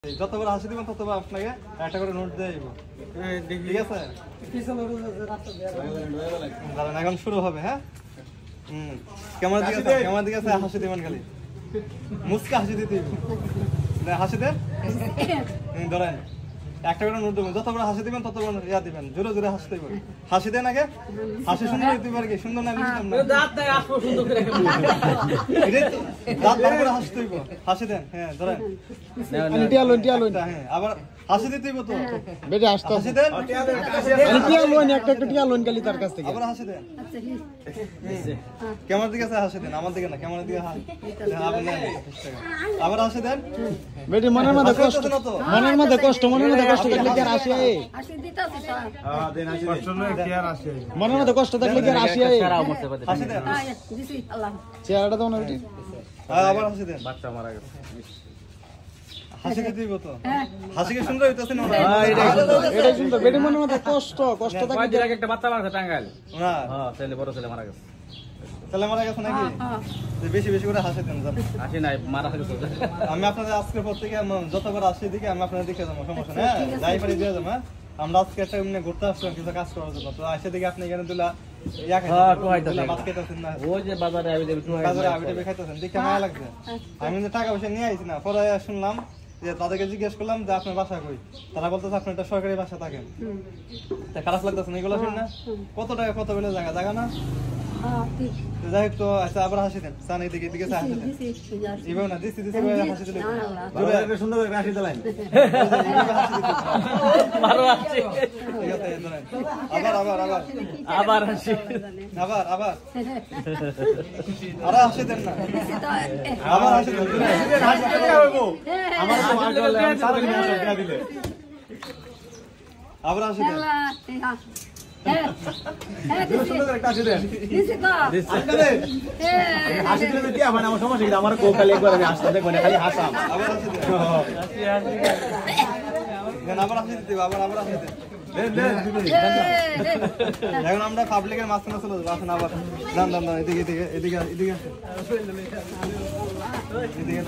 যতবার হাসি দিবেন ততবার আপনাকে একটা করে নোট দিয়ে দিব। ঠিক আছে, দাঁড়ান এখন শুরু হবে। হ্যাঁ, ক্যামেরার দিকে আছে, হাসি দিবেন, খালি মুচকে হাসি দিতে হাসি দেন। ধরেন একটা করে নোট দেবেন, যতবার হাসি দিবেন ততবার ইয়া দিবেন, জোরে জোরে হাসতে দিবেন। হাসি দেন আগে, হাসি সুন্দর হইতে পারে কি সুন্দর না দাঁত বার করে হাসতে হইব। হাসি দেন, হ্যাঁ ধরেন, হ্যাঁ আবার হাসি দিতে হইব তো বেটা, হাসি দেন, একটা টিয়া লোন কালি তার কাছ থেকে আবার হাসি দেন। ক্যামেরার দিকে আছে, হাসি দেন, আমার দিকে না, ক্যামেরার দিকে আবার হাসি দেন। বেটি মনের মধ্যে কষ্ট, মনের মধ্যে কষ্ট, মনের মধ্যে কষ্ট থাকলে কি আর আসি আয়? হাসি দিতাছি স্যার, হ্যাঁ দেন হাসি, কষ্ট নয় কি আর আসি আয়? মনের মধ্যে কষ্ট থাকলে কি আর আসি আয়? হাসি দেন, দিছি আল্লাহ চেহারাটা দাও না বেটি, আবার হাসি দেন। বাচ্চা মারা গেছে, হাসি দিতেই তো, হাসি কি সুন্দর হইতাছে না? এটা সুন্দর। বেটি মনের মধ্যে কষ্ট, কষ্ট থাকলে কি একটা বাচ্চা মারা গেছে টাঙ্গাইল, না হ্যাঁ ছেলে, বড় ছেলে মারা গেছে, ছেলে মারা গেছে নাকি? বেশি বেশি করে হাসি দেন। হাসি নাই, মারা গেছে। আমি আপনাদের আজকের পর থেকে যতবার আসি দিকে আমি আপনাদের দেখে যাবো, সমস্যা নেই, যাই পারি দিয়ে যাবো। হ্যাঁ, আমরা আজকে একটা এমনি ঘুরতে আসলাম কিছু কাজ করার জন্য, তো আসে দিকে আপনি এখানে দিলা আমি টাকা পয়সা নিয়ে আইছি না, পরে শুনলাম যে তাদেরকে জিজ্ঞেস করলাম যে আপনার বাসা কই, তারা বলতেছে আপনার একটা সরকারি বাসা থাকেন। খারাপ লাগতেছে না এগুলো শুন না? কত টাকা কত বেলে জায়গা জায়গা না, যাই হোক। তো আচ্ছা আবার হাসি দেন, চান এদিকে এদিকে হাসি দেন, এভাবে না দিচ্ছি দিচ্ছি হাসি দিলে সুন্দর করে হাসি দিলেন। আবার আবার আবার আবার হাসি, আবার আবার আরে হাসি দেন না, আবার হাসি দেন। আবার হাসি দেন, আমার কোকালে একবার আমি আসতে দেখবো খালি হাসাম। আবার হাসি দিতে, আবার আবার হাসি দেন। এখন আমরা পাবলিকের মাঝখানে চলে যাবো, আসেন আবার দান দান দান, এদিকে এদিকে এদিকে এদিকে এদিকে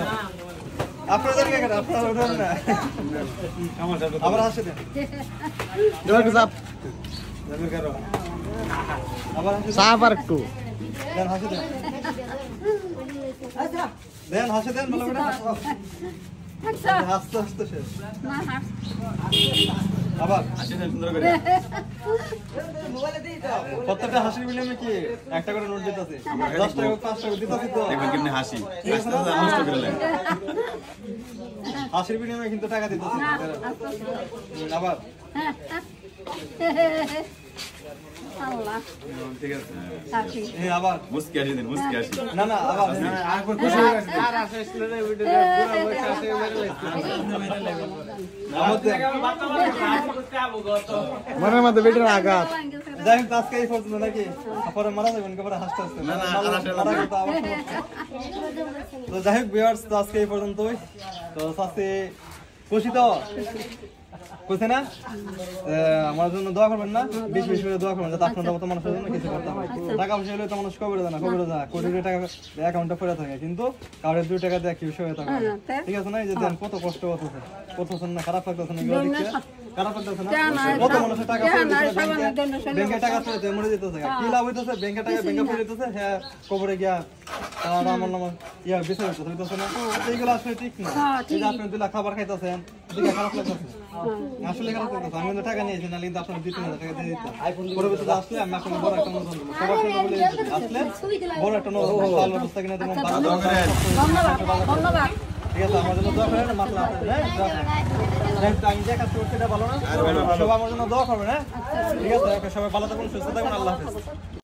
আপনাদের আপনারা উঠেন না, আবার হাসি দেন। আবার একটু দেন, হাসি দেন, দেন হাসি দেন, বলো হাসতে হাসতে শেষ। আবার প্রত্যেকটা হাসির বিনিময়ে কি একটা করে নোট দিতেছে, 10 টাকা 5 টাকা দিতেছে। তো কেমনে হাসি নষ্ট করে হাসির বিনিময়ে কিন্তু টাকা দিতেছে। আবার আল্লাহ ঠিক আছে, আবার মুস্কি হাসি দেন, মুস্কি হাসি না না, আবার আরেকবার খুশি হয়ে গেছে আর আসে স্কুলে ভিডিও পুরো বসে আসে মনের মধ্যে বেটার আঘাত। যাই হোক আজকে এই পর্যন্ত নাকি, পরে মারা যাবেন পরে হাসতে হাসতে না না মারা গেছে আবার। তো যাই হোক ভিউয়ার্স, তো আজকে এই পর্যন্তই। তো আজকে খুশি তো বুঝছে না, আমার জন্য দোয়া করবেন না, বেশি বেশি করে দোয়া করবেন যাতে আপনার মতো মানুষের জন্য কিছু করতে হয়। টাকা পয়সা হলে তো মানুষ কবরে যায় না, কবরে যায় কোটি টাকা অ্যাকাউন্টে পড়ে থাকে, কিন্তু কারোর 2 টাকা দিয়ে কি বিষয় হয়ে থাকে। ঠিক আছে না, এই যে দেন কত কষ্ট করতেছেন না, খারাপ লাগতেছে না, খারাপ লাগতেছে না, কত মানুষের টাকা ব্যাংকে টাকা পড়ে মরে যেতেছে, কি লাভ হইতেছে, ব্যাংকে টাকা ব্যাংকে পড়ে যেতেছে, হ্যাঁ কবরে গিয়া আমার নাম ইয়া বিষয় হইতেছে না। এইগুলো আসলে ঠিক না, এই যে আপনি 2 লাখ খাবার খাইতেছেন, খারাপ লাগতেছে, আসলে খারাপ লাগতেছে। আমি কিন্তু টাকা নিয়েছি না, কিন্তু আপনার 2-3 টাকা দিয়ে দিতাম। পরবর্তীতে আসলে আমি আপনাকে বড় একটা অনুরোধ করবো, সবার সঙ্গে বলে আসলে বড় একটা ব্যবস্থা কিনে দেবো। ঠিক আছে, আমার জন্য দোয়া করেন, মাত্র আমি যে কাজ করছি এটা ভালো না, সবাই আমার জন্য দোয়া করবেন। হ্যাঁ ঠিক আছে, সবাই ভালো থাকুন, সুস্থ থাকুন, আল্লাহ হাফেজ।